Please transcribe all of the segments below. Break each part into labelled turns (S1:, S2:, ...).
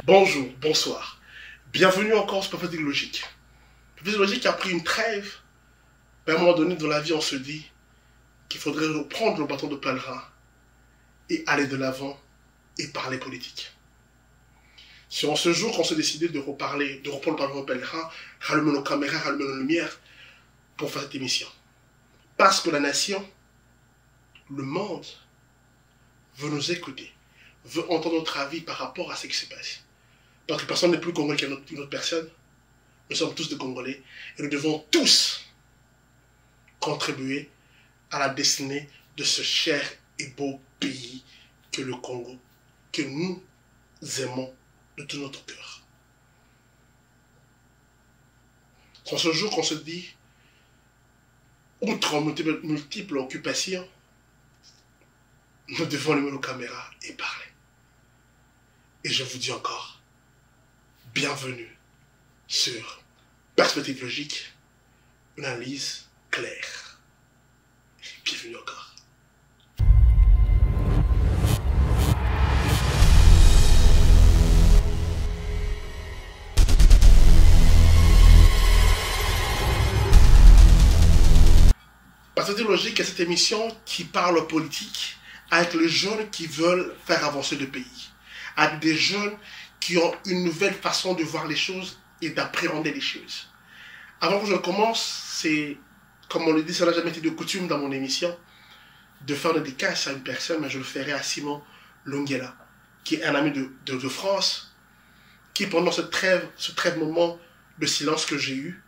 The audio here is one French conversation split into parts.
S1: Bonjour, bonsoir. Bienvenue encore sur Prophétique Logique. Prophétique Logique a pris une trêve. Mais à un moment donné dans la vie, on se dit qu'il faudrait reprendre le bâton de pèlerin et aller de l'avant et parler politique. C'est en ce jour qu'on s'est décidé de reprendre le bâton de pèlerin, rallumer nos caméras, rallumer nos lumières pour faire cette émission. Parce que la nation, le monde, veut nous écouter, veut entendre notre avis par rapport à ce qui se passe. Parce que personne n'est plus congolais qu'une autre personne. Nous sommes tous des Congolais et nous devons tous contribuer à la destinée de ce cher et beau pays que le Congo, que nous aimons de tout notre cœur. C'est en ce jour qu'on se dit, outre multiples occupations, nous devons allumer nos caméras et parler. Et je vous dis encore, bienvenue sur Perspective Logique, une analyse claire. Bienvenue encore. Perspective Logique est cette émission qui parle politique avec les jeunes qui veulent faire avancer le pays, avec des jeunes qui ont une nouvelle façon de voir les choses et d'appréhender les choses. Avant que je commence, c'est, comme on le dit, ça n'a jamais été de coutume dans mon émission, de faire une dédicace à une personne, mais je le ferai à Simon Longuela, qui est un ami de France, qui pendant ce trêve moment de silence que j'ai eu,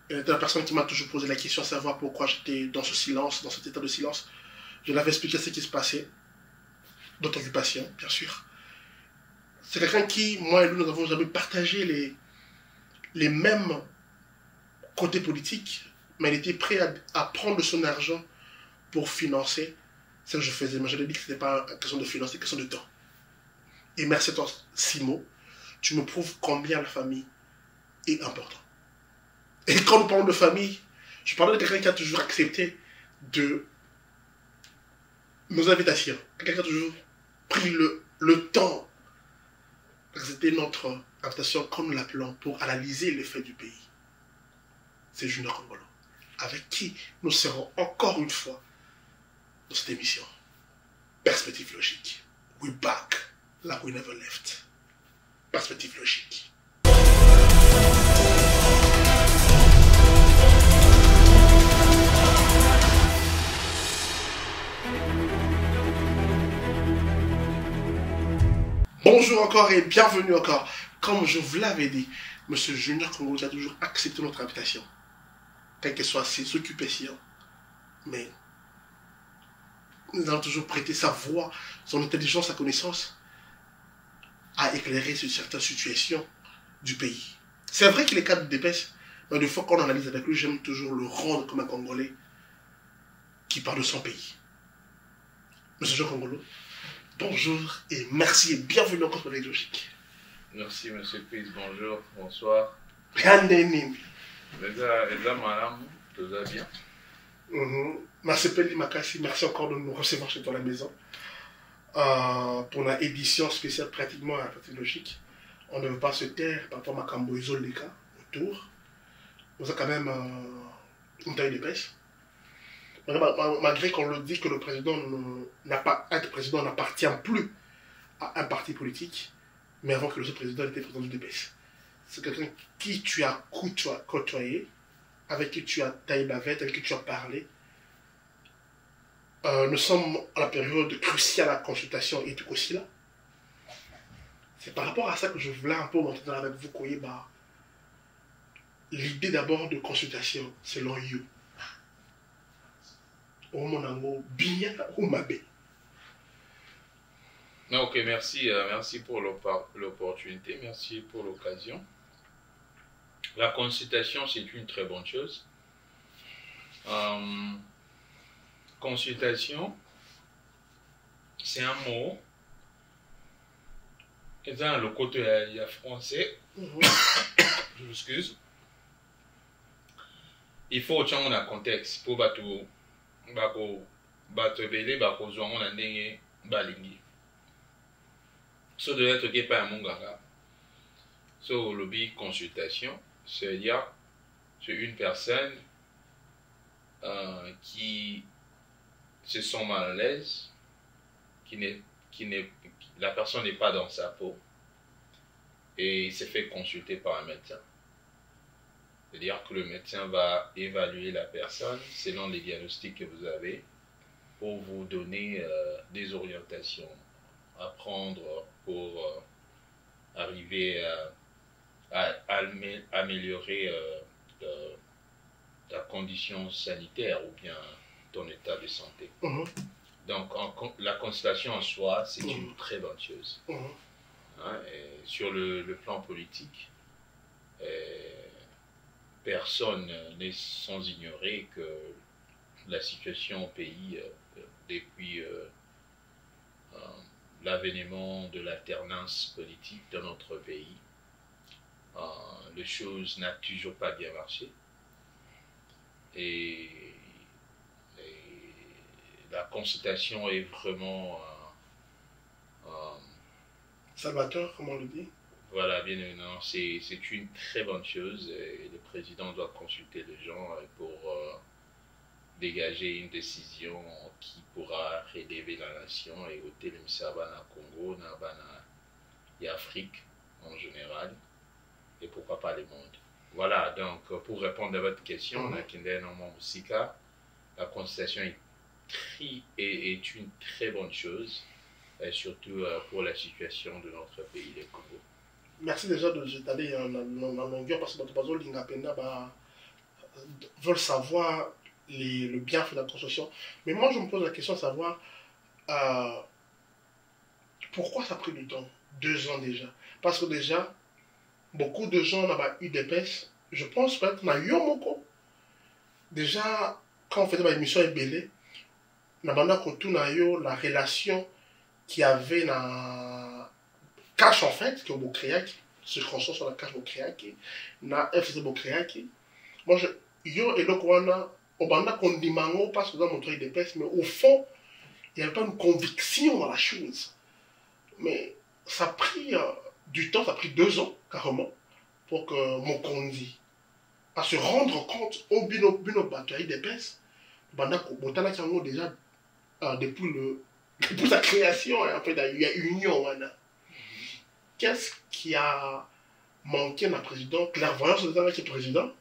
S1: était la personne qui m'a toujours posé la question à savoir pourquoi j'étais dans ce silence, dans cet état de silence. Je l'avais expliqué ce qui se passait, d'autres occupations, bien sûr. C'est quelqu'un qui, moi et lui, nous n'avons jamais partagé les mêmes côtés politiques, mais il était prêt à prendre son argent pour financer ce que je faisais. Mais je lui ai dit que ce n'était pas une question de finance, c'est une question de temps. Et merci à toi, Simon. Tu me prouves combien la famille est importante. Et quand nous parlons de famille, je parlais de quelqu'un qui a toujours accepté de nos invitations. Quelqu'un qui a toujours pris le temps d'accepter notre invitation, comme nous l'appelons, pour analyser les faits du pays. C'est Junior Congolo, avec qui nous serons encore une fois dans cette émission. Perspective Logique. We're back like we never left. Perspective Logique. Bonjour encore et bienvenue encore. Comme je vous l'avais dit, M. Junior Congolo a toujours accepté notre invitation, quelles que soient ses occupations. Mais nous avons toujours prêté sa voix, son intelligence, sa connaissance à éclairer sur certaines situations du pays. C'est vrai qu'il est cadre de dépêche, mais des fois qu'on analyse avec lui, j'aime toujours le rendre comme un Congolais qui parle de son pays. M. Junior Congolo, bonjour et merci et bienvenue encore sur les logiques.
S2: Merci, monsieur le Christ. Bonjour, bonsoir.
S1: Rien d'énigme.
S2: Les madame, tout va bien.
S1: Merci Peli Makassi, merci encore de nous recevoir chez toi à la maison. Pour la édition spéciale pratiquement à la partie logique. On ne veut pas se taire par rapport à Makambo Izoleka autour. Nous avons quand même une taille de pêche. Malgré qu'on le dit que le président être président n'appartient plus à un parti politique, mais avant que le président était président du DPS. C'est quelqu'un qui tu as côtoyé, avec qui tu as taillé bavette, avec qui tu as parlé. Nous sommes à la période cruciale à la consultation et tout aussi là. C'est par rapport à ça que je voulais un peu m'entendre avec vous, Koyeba. L'idée d'abord de consultation, selon you. Bien ou mabé.
S2: Ok, merci, merci pour l'opportunité, merci pour l'occasion. La consultation, c'est une très bonne chose. Consultation, c'est un mot. Et dans le côté il y a français, je m'excuse. Il faut changer le contexte pour bateau belé bakozwa ngona ndenge balingi. So de être que pas munganga. So, le lobby consultation, c'est-à-dire c'est une personne qui se sent mal à l'aise, la personne n'est pas dans sa peau et il s'est fait consulter par un médecin. C'est-à-dire que le médecin va évaluer la personne selon les diagnostics que vous avez pour vous donner des orientations à prendre pour arriver à améliorer ta condition sanitaire ou bien ton état de santé. Donc la consultation en soi, c'est une très bonne chose. Hein, et sur le plan politique, personne n'est sans ignorer que la situation au pays, depuis l'avènement de l'alternance politique dans notre pays, les choses n'ont toujours pas bien marché. Et la consultation est vraiment
S1: salvateur, comme on le dit.
S2: Voilà, bien évidemment, c'est une très bonne chose. Et le président doit consulter les gens pour dégager une décision qui pourra relever la nation et ôter le Misaba dans le Congo, dans l'Afrique en général, et pourquoi pas le monde. Voilà, donc pour répondre à votre question, la consultation est une très bonne chose, surtout pour la situation de notre pays, le Congo.
S1: Merci déjà de t'aller en longueur parce que les Lingapenda veulent savoir le bienfait de la construction. Mais moi, je me pose la question de savoir pourquoi ça a pris du temps, 2 ans déjà. Parce que déjà, beaucoup de gens n'ont pas eu d'épaisse. Je pense peut-être qu'on a eu un moko. Déjà, quand on faisait ma émission Ebélé, on a eu la relation qu'il y avait dans cache en fait, que Bokreaki, se construit sur la cache Bokreaki, na FCC Bokreaki. Moi, yo et le Kwana, on a qu'on dit mango parce que dans mon travail d'épaisse, mais au fond, il n'y avait pas une conviction dans la chose. Mais ça a pris du temps, ça a pris 2 ans, carrément, pour que mon condi à se rendre compte au bino bataille d'épaisse, déjà depuis sa création, en fait, il y a union. Qu'est-ce qui a manqué à président? Clairvoyance de le président,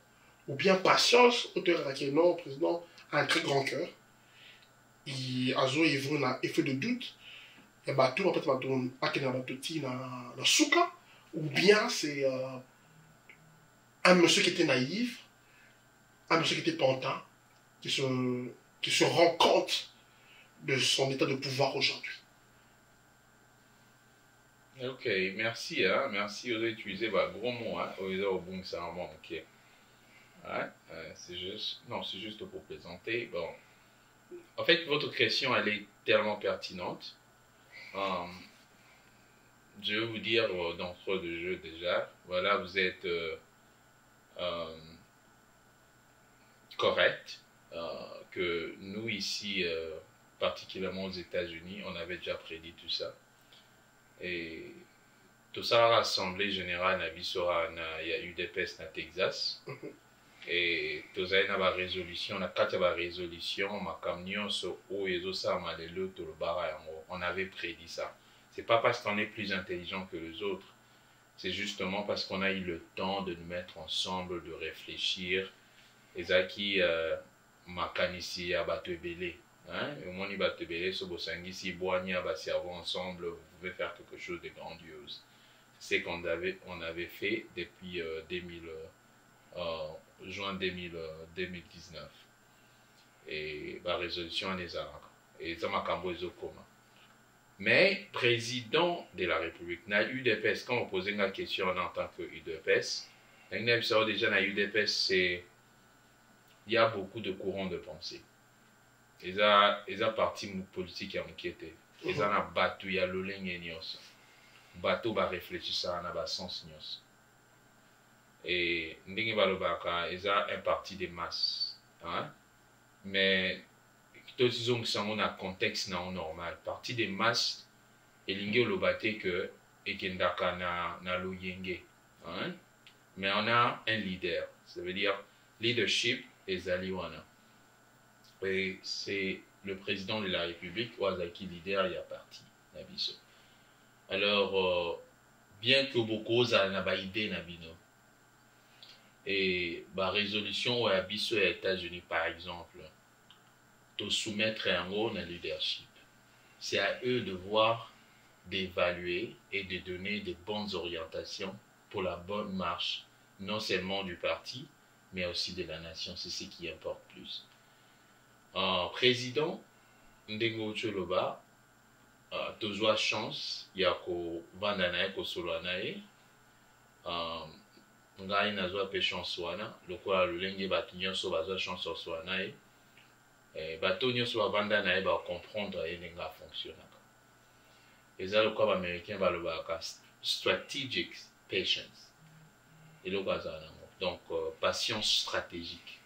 S1: ou bien patience, auteur à qui non, le président a un très grand cœur. Il a un effet de doute. Et bah tout en fait, dans souka, ou bien c'est un monsieur qui était naïf, un monsieur qui était pantin, qui se rend compte de son état de pouvoir aujourd'hui.
S2: Ok, merci. Hein? Merci, vous avez utilisé gros mots. Hein? C'est un mot ok. Ouais, c'est juste pour présenter. Bon. En fait, votre question, elle est tellement pertinente. Je vais vous dire d'entrée de jeu déjà. Voilà, vous êtes correct. Que nous ici, particulièrement aux États-Unis, on avait déjà prédit tout ça. Et tout ça, l'Assemblée générale, il y a eu des pestes au Texas. Et tout ça, il y a une résolution, on avait prédit ça. C'est pas parce qu'on est plus intelligent que les autres, c'est justement parce qu'on a eu le temps de nous mettre ensemble, de réfléchir. Et ça qui makanisi à Batebele. Au moins, Batebele, ce bosangi, si boigny à cerveau ensemble, vous pouvez faire quelque chose de grandiose. C'est qu'on avait fait depuis juin 2019. Et la résolution des arabes. Et ça m'a cambo commun. Mais président de la République, n'a eu UDPS, quand on posait la question en tant que UDPS, déjà na UDPS, c'est il y a beaucoup de courants de pensée. Ils ont parti politique à m'inquiéter. Ils ont battu, il y a le ligne nyos. Bateau va réfléchir ça en a sens nyos. Et ndingi balobaka, ils ont un parti de masse. Hein? Mais tous ils ont un contexte normal. Parti de masse, et l'ingi olobate que ekendaka na loyenge. Hein? Mais on a un leader. Ça veut dire leadership et Zaliwana. Et c'est le président de la République, Ouazaki leader, il y a parti. Alors, bien que beaucoup n'ont pas idée, et la résolution à aux États-Unis, par exemple, de soumettre un rôle dans le leadership. C'est à eux de voir, d'évaluer et de donner des bonnes orientations pour la bonne marche, non seulement du parti, mais aussi de la nation. C'est ce qui importe plus. Président Ndengo Choloba, toujours chance, il y a ko vandanae ko solanae, ngai nazwa pe chance wana, lokola lolenge bato nyonso bazwa chance oswana ye, bato nyonso bavanda na ye ba comprendre ye ndenge afonctionnaka. Eza lokola baaméricain balobaka strategic patience, eloko azala nango, donc patience stratégique.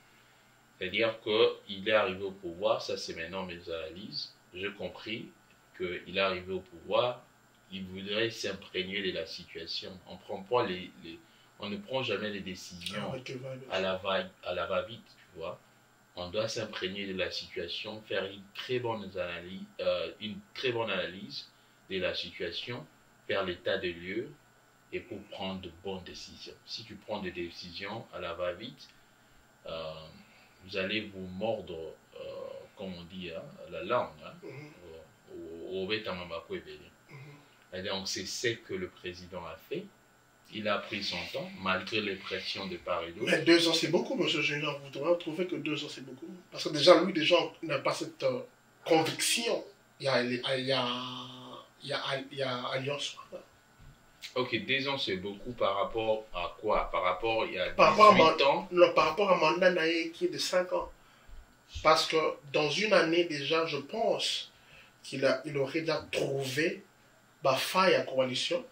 S2: C'est-à-dire qu'il est arrivé au pouvoir, ça c'est maintenant mes analyses, j'ai compris qu'il est arrivé au pouvoir, il voudrait s'imprégner de la situation. On ne prend jamais les décisions à la va-vite, tu vois. On doit s'imprégner de la situation, faire une très bonne analyse de la situation, faire l'état de lieu et pour prendre de bonnes décisions. Si tu prends des décisions à la va-vite, vous allez vous mordre, comme on dit, la langue. Et donc c'est ce que le président a fait. Il a pris son temps, malgré les pressions de part et d'autre.
S1: Mais 2 ans c'est beaucoup, M. Junior. Vous devez trouver que 2 ans c'est beaucoup. Parce que déjà, lui, déjà, n'a pas cette conviction. Il y a Alliance.
S2: Ok, 2 ans c'est beaucoup par rapport à quoi? Par rapport il y a
S1: 18 ans? Non, par rapport à Mandat Naye qui est de 5 ans. Parce que dans une année déjà, je pense qu'il aurait déjà trouvé la faille à la coalition.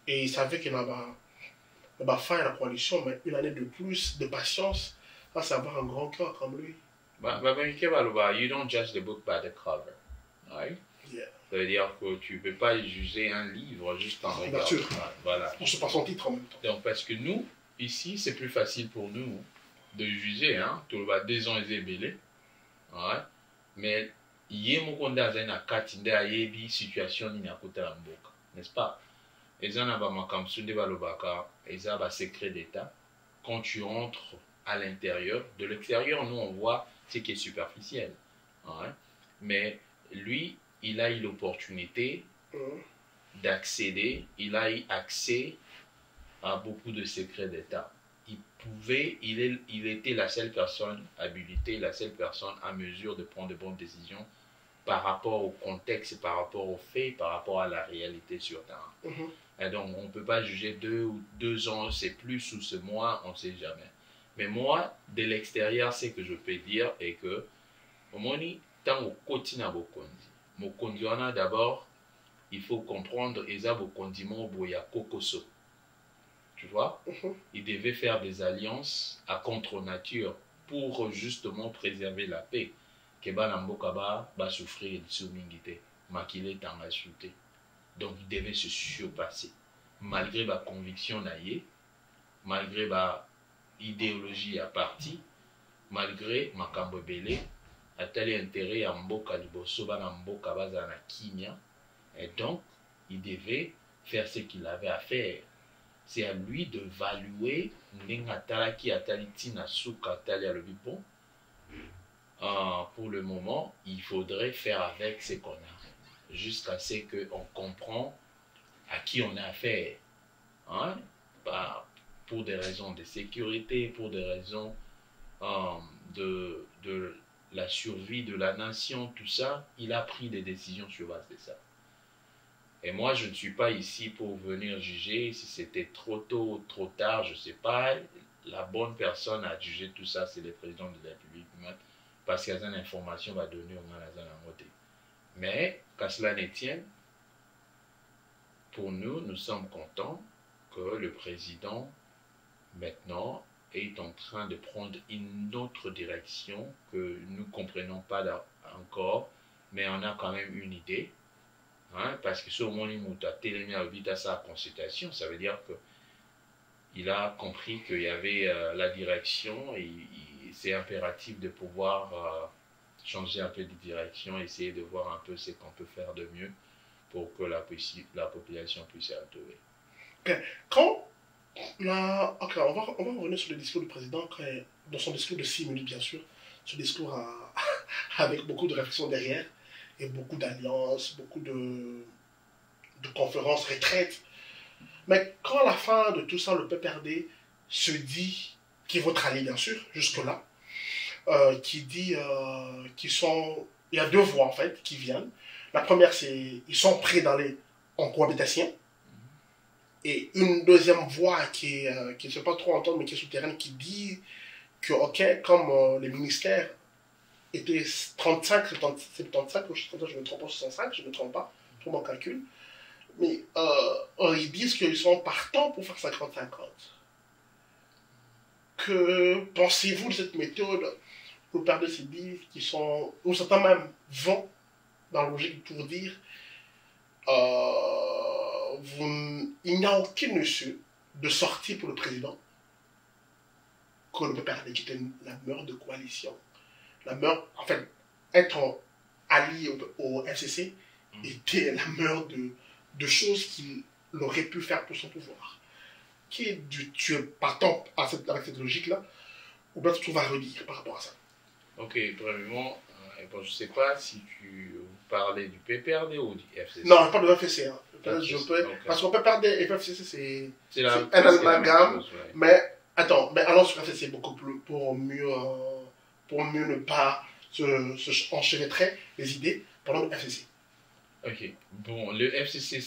S1: Et il savait qu'il n'a pas faille à la coalition, mais une année de plus de patience, ça c'est avoir un grand cœur comme lui.
S2: You don't judge the book by the cover. Right?
S1: Yeah.
S2: Ça veut dire que tu ne peux pas juger un livre juste en regardant.
S1: Voilà. On se passe son titre en même temps.
S2: Donc, parce que nous, ici, c'est plus facile pour nous de juger. Hein? Tout le bas, 2 ans, ils belé. Ouais. Mais, il y a une situation n'est-ce pas? Et ça, c'est un secret d'État. Quand tu rentres à l'intérieur, de l'extérieur, nous, on voit ce qui est superficiel. Ouais. Mais lui, il a eu l'opportunité d'accéder, il a eu accès à beaucoup de secrets d'État. Il était la seule personne habilitée, la seule personne à mesure de prendre de bonnes décisions par rapport au contexte, par rapport aux faits, par rapport à la réalité sur terrain. Et donc, on ne peut pas juger 2 ans, c'est plus ou c'est moins, on ne sait jamais. Mais moi, de l'extérieur, ce que je peux dire est que, au moment tant au quotidien, Mokondi, d'abord, il faut comprendre, Eza Bokondi Boya Kokoso. Tu vois, il devait faire des alliances à contre-nature pour justement préserver la paix. Keba Nambokaba va souffrir de soumingité, Makile Tangashuté. Donc il devait se surpasser, malgré ma conviction naïe, malgré ma idéologie à parti, malgré ma cambobélé, à tel intérêt à Mboka Liboso, à Mboka Bazana Kimia, et donc il devait faire ce qu'il avait à faire. C'est à lui de valuer Nengatalaki Atalitina Souka Atali à le bon. Pour le moment, il faudrait faire avec ce qu'on a, jusqu'à ce qu'on comprend à qui on a affaire. Hein? Pour des raisons de sécurité, pour des raisons de la survie de la nation, tout ça, il a pris des décisions sur base de ça. Et moi, je ne suis pas ici pour venir juger si c'était trop tôt ou trop tard, je ne sais pas. La bonne personne à juger tout ça, c'est le président de la République. Parce qu'il y a une information va donner au magasin à voter. Mais, qu'à cela ne tienne, pour nous, nous sommes contents que le président, maintenant, est en train de prendre une autre direction que nous ne comprenons pas encore, mais on a quand même une idée. Hein, parce que si au moins il a télémis à sa consultation, ça veut dire que il a compris qu'il y avait la direction et c'est impératif de pouvoir changer un peu de direction, essayer de voir un peu ce qu'on peut faire de mieux pour que la population puisse s'y retrouver.
S1: Ok. Quand ok, on va revenir sur le discours du président, dans son discours de 6 minutes, bien sûr. Ce discours avec beaucoup de réflexion derrière et beaucoup d'alliances, beaucoup de conférences, retraites. Mais quand à la fin de tout ça, le PPRD se dit, qui est votre allié, bien sûr, jusque-là, qui dit il y a 2 voix en fait qui viennent. La première, c'est ils sont prêts d'aller en cohabitation. Et une deuxième voix qui ne se fait pas trop entendre, mais qui est souterraine, qui dit que, ok, comme les ministères étaient 35, 75, je ne me trompe pas, 65, je ne me trompe pas, pour mon calcul, mais ils disent qu'ils sont partants pour faire 50-50. Que pensez-vous de cette méthode au père de ces dit qui sont, ou certains même vont dans la logique pour dire il n'y a aucune issue de sortie pour le président que le PPRD qui était la meilleure de coalition. La meilleure, en fait, être allié au FCC était la meilleure de choses qu'il aurait pu faire pour son pouvoir. Tu es partant avec cette logique-là, ou bien tu trouves à redire par rapport à ça?
S2: Ok, premièrement, je ne sais pas si tu parlais du PPRD ou du FCC.
S1: Non, je parle de FCC. Hein.
S2: Okay.
S1: Parce qu'on peut perdre et FCC, c'est un
S2: amalgame.
S1: Ouais. Mais attends, mais allons sur FCC beaucoup plus pour mieux ne pas se enchevêtrer les idées pendant le FCC.
S2: Ok, bon, le FCC,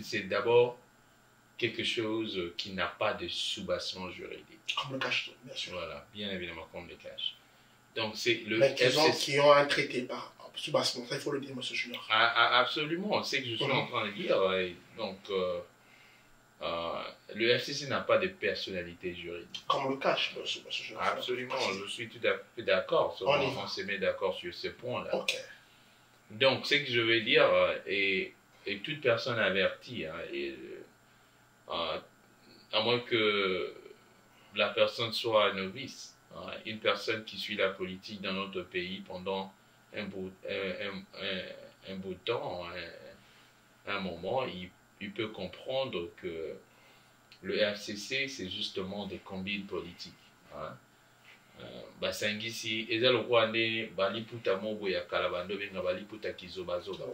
S2: c'est d'abord quelque chose qui n'a pas de soubassement juridique.
S1: Comme le cash, bien sûr.
S2: Voilà, bien évidemment, comme le cash. Donc, c'est le
S1: mais
S2: FCC.
S1: Qui ont un traité par soubassement, ça il faut le dire, M. Junior.
S2: Absolument, c'est ce que je suis en train de dire. Donc, le FCC n'a pas de personnalité juridique.
S1: Comme le cash, M. Junior.
S2: Absolument, je suis tout à fait d'accord. On se met d'accord sur ce point-là.
S1: Ok.
S2: Donc, ce que je veux dire, et toute personne avertie, à moins que la personne soit novice, une personne qui suit la politique dans notre pays pendant un bout de temps, un moment, il peut comprendre que le FCC, c'est justement des combines politiques. Basangisi, eza lokwa nde baliputa mobo ya kala bando benga baliputa kizobazoba.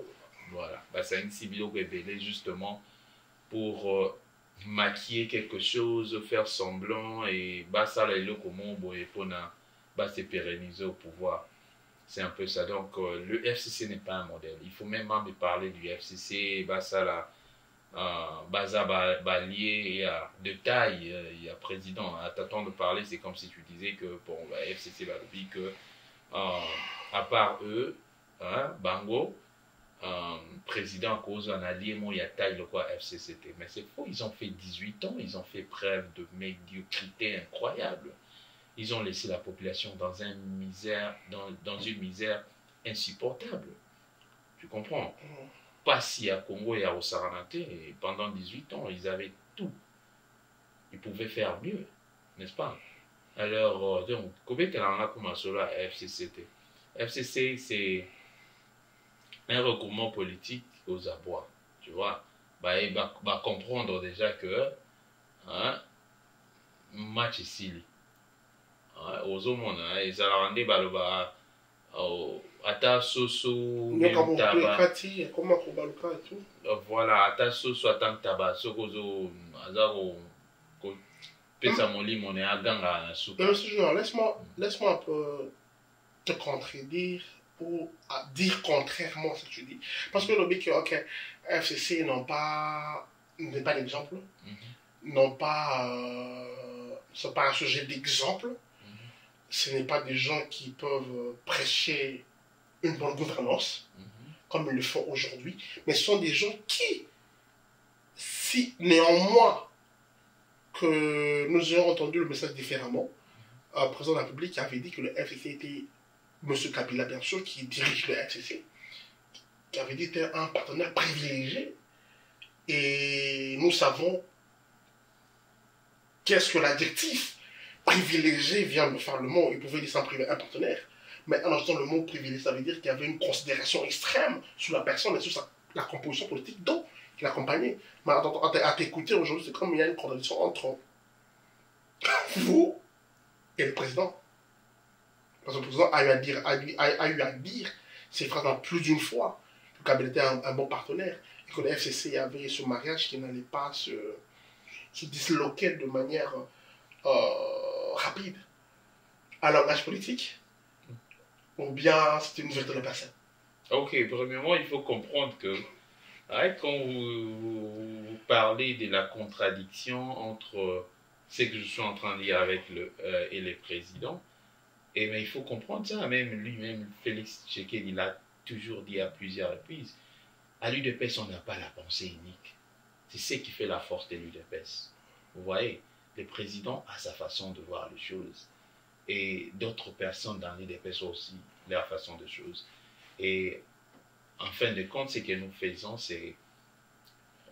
S2: Voilà, basangisi biloko ebele justement pour maquiller quelque chose, faire semblant et basala eloko mobo et pour se pérenniser au pouvoir. C'est un peu ça. Donc le FCC n'est pas un modèle. Il faut même me parler du FCC, basala Baza Balier, il y a de taille, il y a président. À t'attendre de parler, c'est comme si tu disais que bon, FCC va dire que à part eux, Bango, président à cause d'un allié, il y a taille de quoi FCCT. Mais c'est faux, ils ont fait 18 ans, ils ont fait preuve de médiocrité incroyable. Ils ont laissé la population dans une misère insupportable. Tu comprends? Pas si à Congo et à Osaranate, et pendant 18 ans, ils avaient tout. Ils pouvaient faire mieux, n'est-ce pas? Alors, donc, comment on a commencé là, FCCT? FCC, c'est un regroupement politique aux abois, tu vois. Il va comprendre déjà que match ici, aux hommes, ils ont rendu baloba. Ata soso voilà ata soso atantaba sokozo azaro ko pesa molimo ne aganga na suka.
S1: Laisse-moi un peu te contredire ou dire contrairement à ce que tu dis, parce que le but que ok FCC n'est pas d'exemple, c'est pas un sujet d'exemple. Ce n'est pas des gens qui peuvent prêcher une bonne gouvernance, comme ils le font aujourd'hui, mais ce sont des gens qui, si néanmoins que nous ayons entendu le message différemment, le président de la République avait dit que le FCC était, M. Kabila bien sûr, qui dirige le FCC, qui avait dit était un partenaire privilégié, et nous savons qu'est-ce que l'adjectif privilégié vient de faire le mot. Il pouvait dire sans priver un partenaire. Mais en ajoutant le mot privilégié, ça veut dire qu'il y avait une considération extrême sur la personne et sur la composition politique dont il l'accompagnait. Mais à t'écouter aujourd'hui, c'est comme il y a une contradiction entre vous et le président. Parce que le président a eu à dire ces phrases plus d'une fois que Kabila était un bon partenaire et que le FCC avait ce mariage qui n'allait pas se disloquer de manière rapide à langage politique, ou bien c'était une ouverture de la personne.
S2: Ok, premièrement, il faut comprendre que quand vous parlez de la contradiction entre ce que je suis en train de dire avec et les présidents, et mais il faut comprendre ça, même lui-même, Félix Tshisekedi, il a toujours dit à plusieurs reprises, à l'UDPS, on n'a pas la pensée unique. C'est ce qui fait la force de l'UDPS. Vous voyez, le président a sa façon de voir les choses. Et d'autres personnes dans l'UDPS ont aussi leur façon de choses. Et en fin de compte, ce que nous faisons, c'est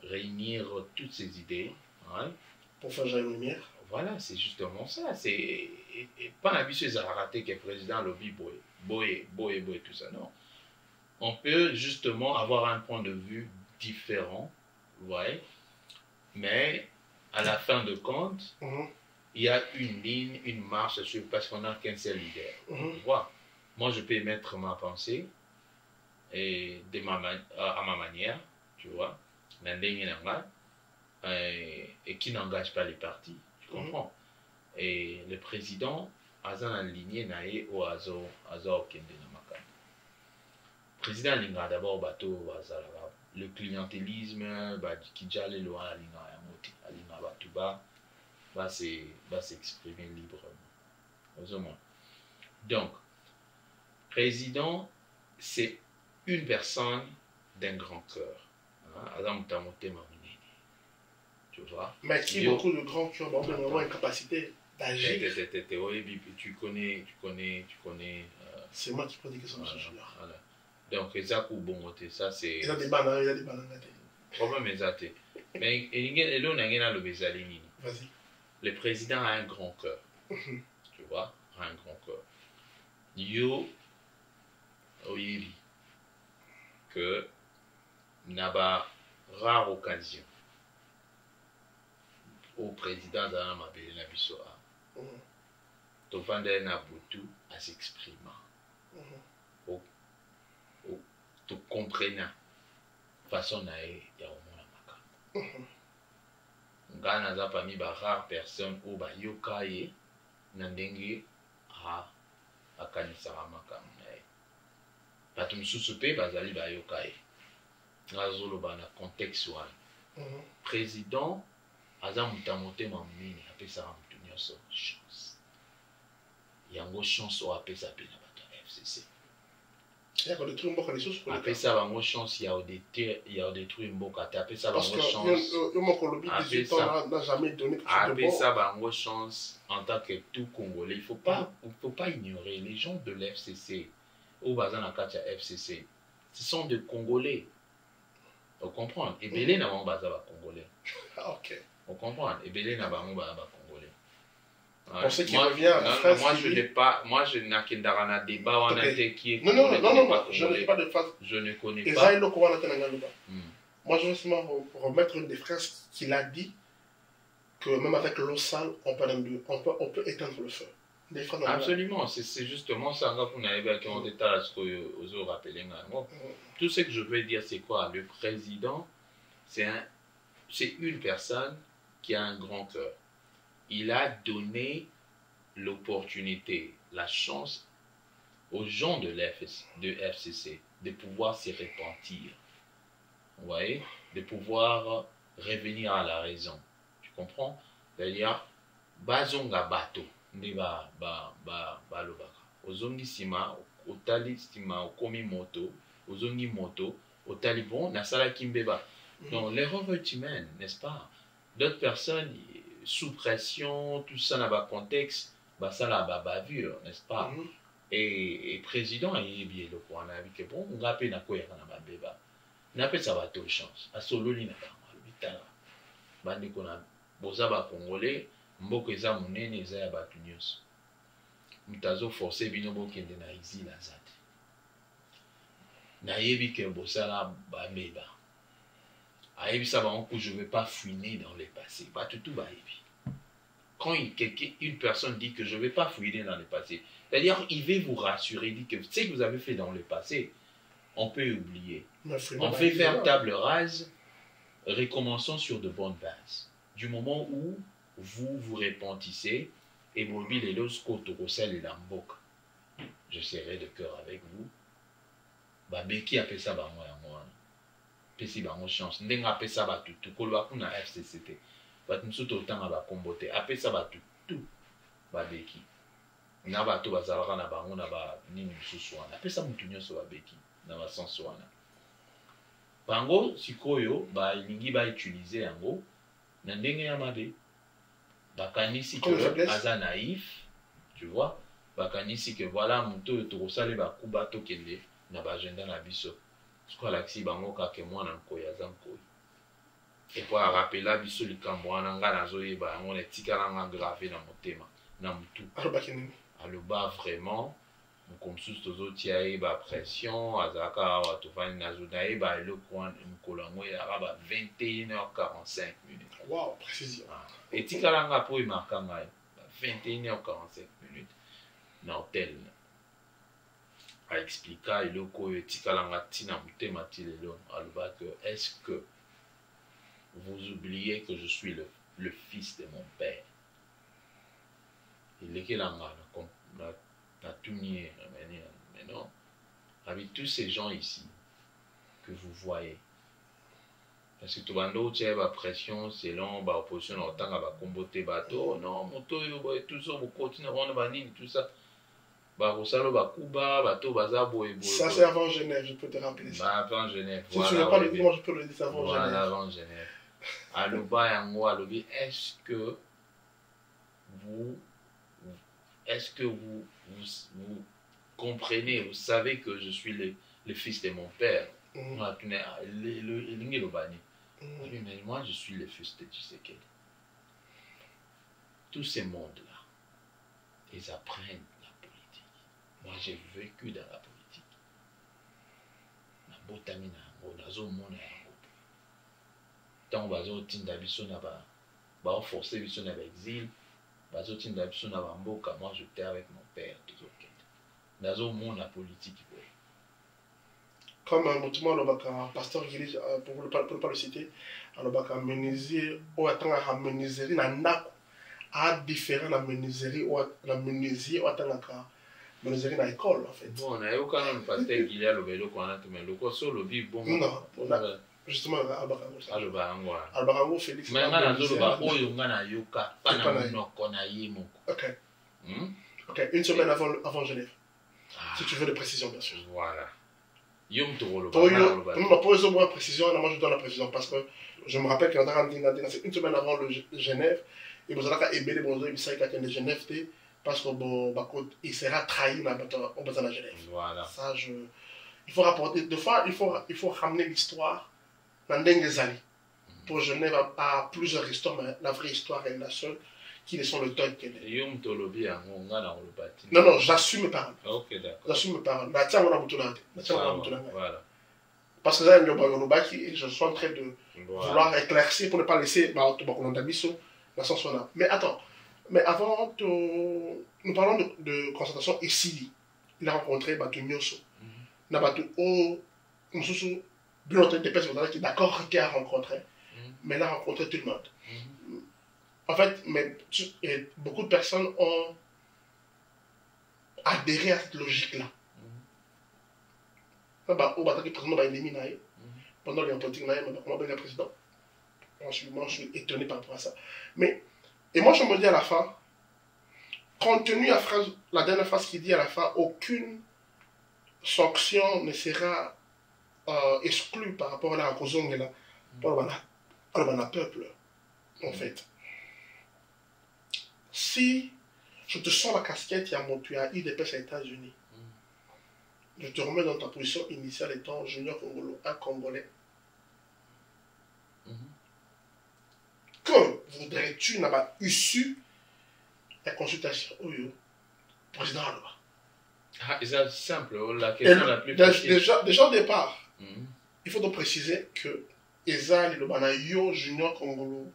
S2: réunir toutes ces idées. Hein,
S1: pour faire jaillir une lumière.
S2: Voilà, c'est justement ça. C'est pas un but à rater que le président lobby boy, tout ça. Non. On peut justement avoir un point de vue différent, vous voyez, mais à la fin de compte, il y a une ligne, une marche sur parce qu'on n'a qu'un seul leader. Voilà. Moi, je peux émettre ma pensée et à ma manière, tu vois, et qui n'engage pas les partis, tu comprends. Et le président a aligné naïe au hasard Kende Namaka. Le président a d'abord bateau le clientélisme, qui déjà les lois alinga batuba va s'exprimer librement. Donc, président, c'est une personne d'un grand cœur. Tu vois?
S1: Mais qui a beaucoup de grands cœurs, donc vraiment une capacité d'agir.
S2: Tu connais.
S1: C'est moi qui pose des questions, monsieur Junior.
S2: Donc, ça c'est.
S1: Il a des bananes.
S2: Problème est mais
S1: vas-y.
S2: Le président a un grand cœur. Tu vois, a un grand cœur. Yo, oyebi, que n'a pas rare occasion au président dans ma belle na bisoa. To vendre na butu à s'exprimer. To comprendre façon na ya omona makamba. Ngana za parmi ba rare personne ou ba yoka ye na ndenge akanisa makamba na ye. Bato misusu pe bazali ba yoka ye. Ngazoloba na contexte wana. Président aza mutamote mamini apesa mutu nyonso chance. Yango chance o apesa pe na bato FCC. Apesa bango chance ya détruire mboka te apesa bango chance. Apesa bango chance en tant que tout Congolais. Il faut pas ignorer les gens de l'FCC ou bazana katia FCC. Ce sont des Congolais. Vous comprenez? Et Belé n'a pas baza Congolais.
S1: Ok.
S2: Vous comprenez? Et Belé n'a pas baza Congolais.
S1: Pour ce qui revient à la phrase.
S2: Moi, je n'ai qu'un débat qui est.
S1: Non, je n'ai pas de phrase.
S2: Je ne connais
S1: et
S2: pas.
S1: Moi, je veux seulement remettre une des phrases qu'il a dit que même avec l'eau sale, on peut éteindre le feu.
S2: Absolument, c'est justement ça qu'on avait en détail aux autres rappelés. Tout ce que je veux dire, c'est quoi? Le président, c'est une personne qui a un grand cœur. Il a donné l'opportunité, la chance aux gens de FCC de pouvoir se repentir. Vous voyez? De pouvoir revenir à la raison. Tu comprends? C'est-à-dire, bazonga bato, ndeba lobaka. Ozongi sima, otali sima, okomi moto, ozongi moto, otali bon, nasala kimbeba. Donc, l'erreur est humaine, n'est-ce pas? D'autres personnes, sous pression, tout ça dans le contexte, ça la bavure, n'est-ce pas? Et président, il est bien le point, on a vu que bon, on a peine à quoi il y a un bébé. On a peine ça va toute chance. À solo, il n'a pas mal. Bande qu'on a, Bozaba Congolais, mboka eza monene eza ya bato nyonso moto azoforce bino bokende na exil aza te nayebi ke bosala bameba ayebisa bango que je ne vais pas fouiner dans le passé bato tu bayebi quand une personne dit que je ne vais pas fouiner dans le passé, c'est-à-dire il veut vous rassurer, il dit que ce que vous avez fait dans le passé, on peut oublier. On fait faire table rase, recommençons sur de bonnes bases. Du moment où vous vous repentissez, et mobile et l'oscotocosel et l'amboka, je serai de cœur avec vous. Babeki appelle ça bango ya moi. Pesi bango chance. Ndenga appelle ça batutu. Kolwa kuna FCCT. Bato msuto otanga bakombote. Appelle ça batutu. Babeki. Na bato bazalaka na bango na ba nini msusu wana. Appelle ça mutu nyonso babeki. Na basenso wana. Bango sikoyo ba ilingi ba utiliser yango na ndenge ya mabe. Bakanisi que aza naïf, tu vois. Bakanisi que voilà muto tokosale bakuba tokende na bagenda na biso. Sikoyo alaksi bango kake mwana nkoyi aza nkoyi. Et puis à rappeler biso likambo wana nga nazoyeba yango na etikala nga gravé na motema na mutu. Aloba vraiment mokomsusu tozotia ye ba pression azalaka awa tovandi nazoyeba eloko wana mokolo yango eyaka ba 21h45.
S1: Wow, précision.
S2: Etikala nga po emarka ngai 21h45 na hotel a expliquer eloko oyo etikala nga ntina motema ti lelo aloba que est-ce que vous oubliez que je suis le fils de mon père. Il est quel anga na tunier mais non. Avec tous ces gens ici que vous voyez. Parce que tout le monde tient la pression selon l'opposition autant à combattre bateau non moto tout ça vous continuez on va dire tout ça. Barosalo Bakuba bateau bazabo et
S1: ça c'est avant Genève, je peux te rappeler ça.
S2: Avant Genève.
S1: Si tu ne veux pas le dire, moi je peux le dire avant Genève.
S2: Voilà, avant Genève. Aloba yango alobi est-ce que vous comprenez, vous savez que je suis le fils de mon père. Mais moi je suis le fils de Tshisekedi. Tous ces mondes-là, ils apprennent la politique. Moi j'ai vécu dans la politique. Na botamina yango nazomona yango. Tant bazo tinda biso na ba forcer biso na exil, bazo tinda biso na mboka, moi j'étais avec mon père toujours. Nazo mona politique.
S1: Comme notamment le pasteur Guélis, pour ne pas le citer, le menuisier ou attendre la menuiserie na nako a différent la menuiserie ou la menuisier ou attendre la menuiserie na école en fait.
S2: Bon, on a eu quand même pasteur Guélis le vélo qu'on a tout mais le quoi sur le bi bon.
S1: Non, justement Albakango.
S2: Albakango
S1: Félix.
S2: Mais ngana zo ba oyo ngana yoka pana monoko na yimo.
S1: OK. OK, une semaine avant Genève. Si tu veux des précisions bien sûr.
S2: Voilà. Yom Toro.
S1: Pour moi précision, moi je donne la précision parce que je me rappelle que c'est une semaine avant le Genève et vous allez ébélé bon il s'est de Genève parce que bon il sera trahi dans la Genève.
S2: Voilà.
S1: Ça il faut rapporter deux fois il faut ramener l'histoire dans des années. Pour Genève à plusieurs histoires mais la vraie histoire est la seule qui ne sont le temps qu'elle est.
S2: Yom Tolobi
S1: non, j'assume mes paroles.
S2: Ok, d'accord.
S1: J'assume mes paroles. Voilà. Parce que là, je suis en train de vouloir éclaircir pour ne pas laisser la sens. Mais attends, avant, nous parlons de concertation ici. Il a rencontré Batu Nyoso. Batu O, Moussou, bien entendu, des personnes qui sont d'accord, qui a rencontré. Mais il a rencontré tout le monde. En fait, beaucoup de personnes ont adhéré à cette logique-là. Pendant les politiques, le président. Moi, je suis étonné par rapport à ça. Et moi, je me dis à la fin, compte tenu la dernière phrase qu'il dit à la fin, aucune sanction ne sera exclue par rapport à la Kozongela, pour le peuple, en fait. Si je te sors la casquette, tu as IDPS aux États-Unis. Je te remets dans ta position initiale étant junior congolais, un Congolais. Que voudrais-tu n'avoir issu la consultation oyo président aloba.
S2: Ah, c'est simple, la question la plus facile.
S1: Déjà au départ, il faut donc préciser que Eza Lilobana Yo Junior Congolo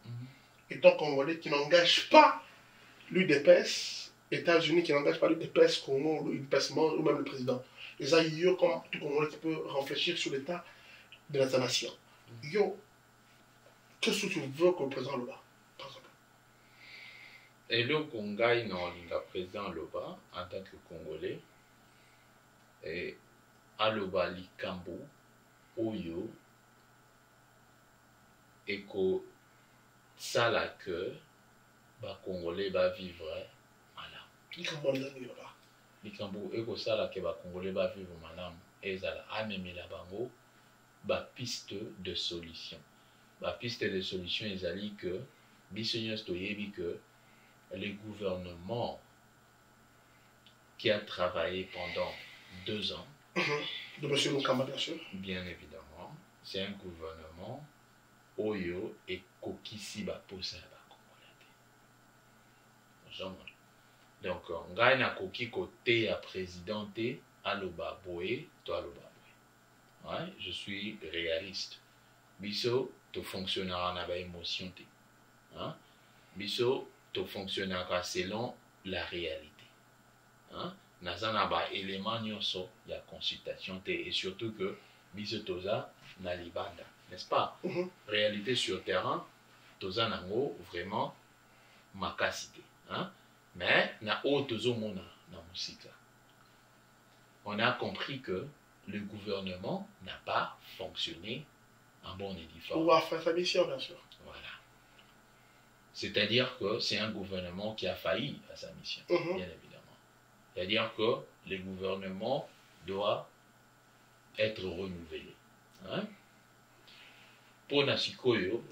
S1: est un Congolais qui n'engage pas l'UDPS, États-Unis qui n'engage pas l'UDPS, Congo, l'UDPS ou même le président. Eza Yo comme tout Congolais qui peut réfléchir sur l'état de la nation. Yo, qu'est-ce que tu veux que le président Loba, par exemple?
S2: Et le Congaï, non, le président Loba, en tant que Congolais, et Aloba Likambo, Oyo, et que ça la que les Congolais va vivre malam. Likambo, et que ça la que les Congolais va vivre malam, et ça la amène la bango, ba piste de solution. Ba piste de solution, ils allaient que, bisognos toyebi que, le gouvernement qui a travaillé pendant 2 ans,
S1: de M. Lukamba, bien sûr.
S2: Bien évidemment, c'est un gouvernement Oyo et Kokisi Baposa Congolais. Donc, on gagne à Koki côté à présidenté, à l'Obaboé, toi l'Obaboé. Ouais, je suis réaliste. Biso, tu fonctionneras dans l'émotion. Hein? Biso, tu fonctionneras selon la réalité. Hein? Nazana ba élément nyonso ya consultation et surtout que biso toza na libanda, n'est-ce pas? Réalité sur terrain, toza nango vraiment makasité, hein? Mais na o tozo mona na musika. On a compris que le gouvernement n'a pas fonctionné en bon et due forme.
S1: Pour faire sa mission, bien sûr.
S2: Voilà. C'est-à-dire que c'est un gouvernement qui a failli à sa mission, bien évidemment. C'est-à-dire que le gouvernement doit être renouvelé. Hein? Pour Nasikoyo,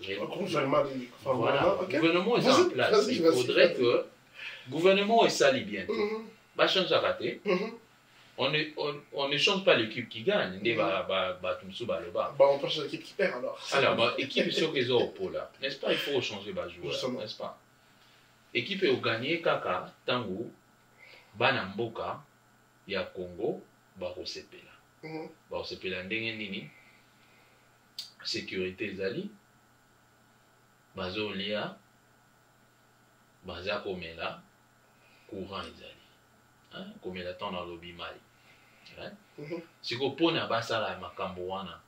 S1: voilà,
S2: le gouvernement est en place. Il faudrait que le gouvernement est sali bientôt. Bah, change à rater. On ne change pas l'équipe qui gagne.
S1: On change l'équipe qui perd alors.
S2: Alors, l'équipe est sur les autres là. N'est-ce pas? Il faut changer les joueurs. N'est-ce pas? L'équipe est gagnée, Kaka, Tango, Bana Mboka, ya Congo, Barosepela. Barosepela ndenge nini? Sécurité zali, Bazolia, Bazakomela, courant ezali. Hein? Comme il attend dans lobby Mali. Si vous prenez à Basala Makamboana,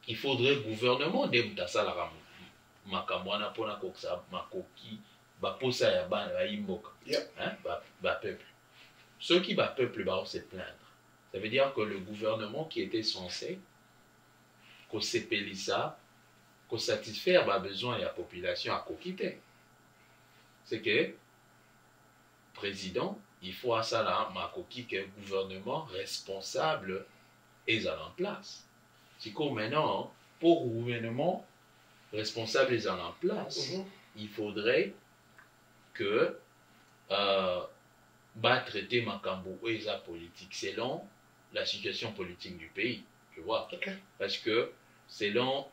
S2: il faudrait le gouvernement de Mtasala Makamboana pour la Makoki, Baposa ya Ban, Imboka, peuple. Ceux qui bat peuple vont se plaindre. Ça veut dire que le gouvernement qui était censé qu'on s'épélissa, qu'on satisfaire les besoins de la population à quitter. C'est que le président, il faut à ça là, que le gouvernement responsable est en place. C'est que maintenant, pour le gouvernement responsable est en place, il faudrait que traiter Makambo et sa politique selon la situation politique du pays. Tu vois? Parce que selon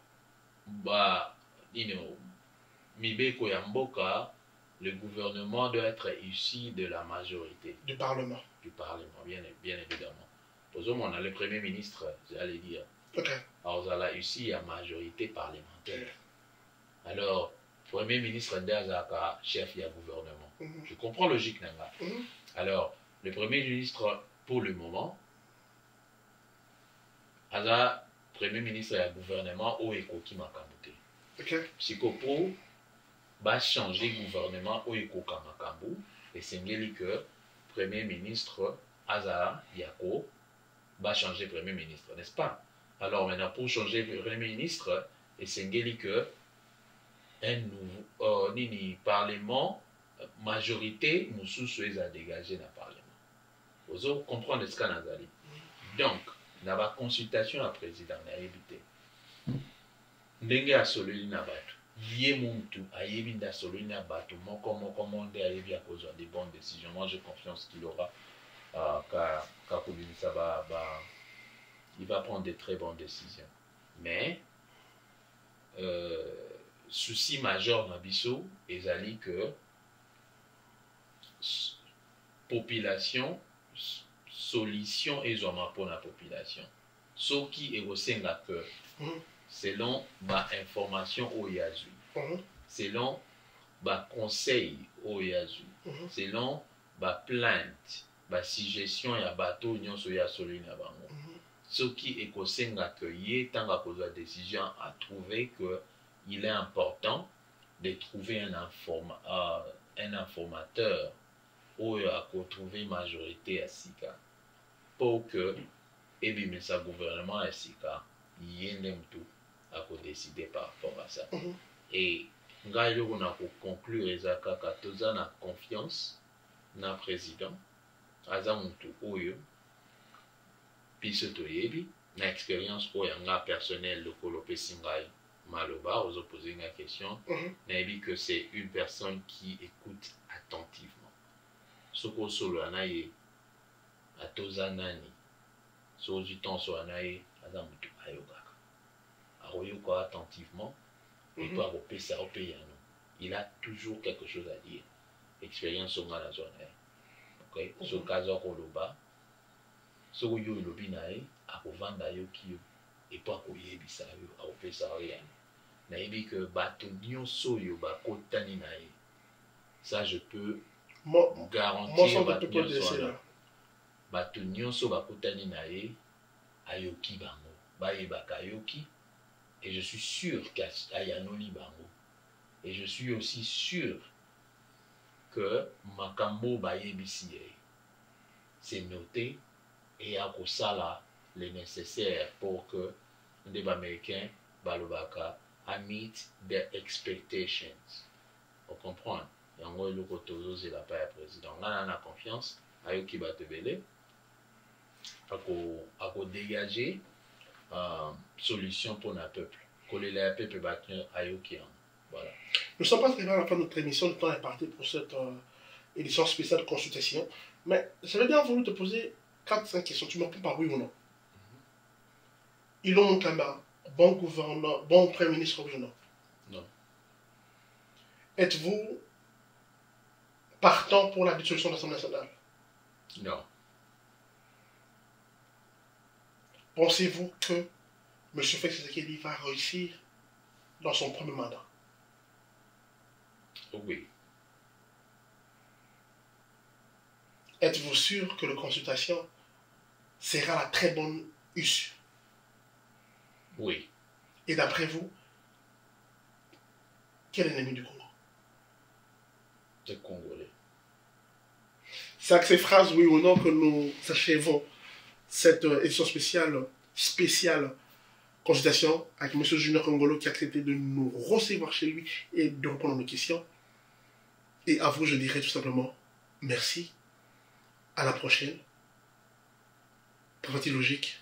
S2: Mibeko Yamboka, le gouvernement doit être issu de la majorité.
S1: Du Parlement.
S2: Du Parlement, bien évidemment. Pour ça, on a le Premier ministre, j'allais dire. Alors, on a ici la majorité parlementaire. Alors, Premier ministre Ndazaka, chef du gouvernement. Je comprends logique, Nanga. Alors, le Premier ministre, pour le moment, a Premier ministre et gouvernement au Ekoki Makambote. Psychopo va changer gouvernement au Ekoki Makambo et c'est que Premier ministre Azara Yako va changer Premier ministre, n'est-ce pas? Alors maintenant, pour changer Premier ministre, et c'est que un nouveau parlement, majorité, nous a dégagé dans le parlement. Vous comprenez ce qu'on a dit. Donc, dans la consultation à président, on a évité. Ndenge a sololi na bato. Yé muntu a yébinda sololi na bato. Moko monde a yébi à cause des bonnes décisions. Moi, j'ai confiance qu'il aura il va prendre de très bonnes décisions. Mais, souci majeur dans Bisso, ezali que population solution ezwama pour la population soki ekosenga que selon ba information oyo yazwi selon ba conseil oyo yazwi selon ba plainte ba suggestion ya bato nyonso ya soli na bango soki ekosenga que ye tanga kozwa décision a trouvé que il est important de trouver un informateur oyo akotrouve majorité ya sika pour que ebimisa gouvernement ya sika ye nde mutu akodécider par rapport à ça et ngai eloko na koconclure eza kaka toza na confiance na président aza mutu oyo biso toyebi na expérience oyo yanga personnel lokolo opesi ngai maloba ozopose nga question nayebi que c'est une personne qui écoute attentivement soki osolola na ye atoza nani so ozwi temps osola na ye aza mutu ayokaka akoyoka attentivement et po akopesa yo mpe yano il a toujours quelque chose à dire expérience onga nazwa na ye okay? Soki azwa koloba soki oyo elobi na ye akovanda yoki yo epo akoyebisa yo akopesa yo yano nayebi que bato nyonso oyo bakotani na ye ça je peux garantir bato nyonso bakotani na ye ayoki bango bayebaka ayoki et je suis sûr qu'ayanoli bango et je suis aussi sûr que makambo bayebisi ye c'est noté et akosala le nécessaire pour que nde baméricain balobaka I meet their expectations. On comprend. Yango eloko tozozela pa ya président. Nga na confiance ayoki batebele ako dégager solution pour le peuple. Kolela ya peuple batien ayoki. Voilà.
S1: Nous sommes pas arrivés à la fin de notre émission. Le temps est parti pour cette édition spéciale de consultation. Mais j'avais bien voulu te poser 4-5 questions. Tu me réponds par oui ou non. Ilon Moukamba, bon gouverneur, bon premier ministre ou non?
S2: Non.
S1: Êtes-vous partant pour la dissolution de l'Assemblée nationale?
S2: Non.
S1: Pensez-vous que M. Félix Tshisekedi va réussir dans son premier mandat?
S2: Oui.
S1: Êtes-vous sûr que la consultation sera la très bonne issue?
S2: Oui.
S1: Et d'après vous, quel est l'ennemi du Congo?
S2: Le Congolais.
S1: C'est avec ces phrases, oui ou non, que nous achèvons cette édition spéciale consultation avec M. Junior Congolo qui a accepté de nous recevoir chez lui et de répondre à nos questions. Et à vous, je dirais tout simplement merci. À la prochaine. Partie logique.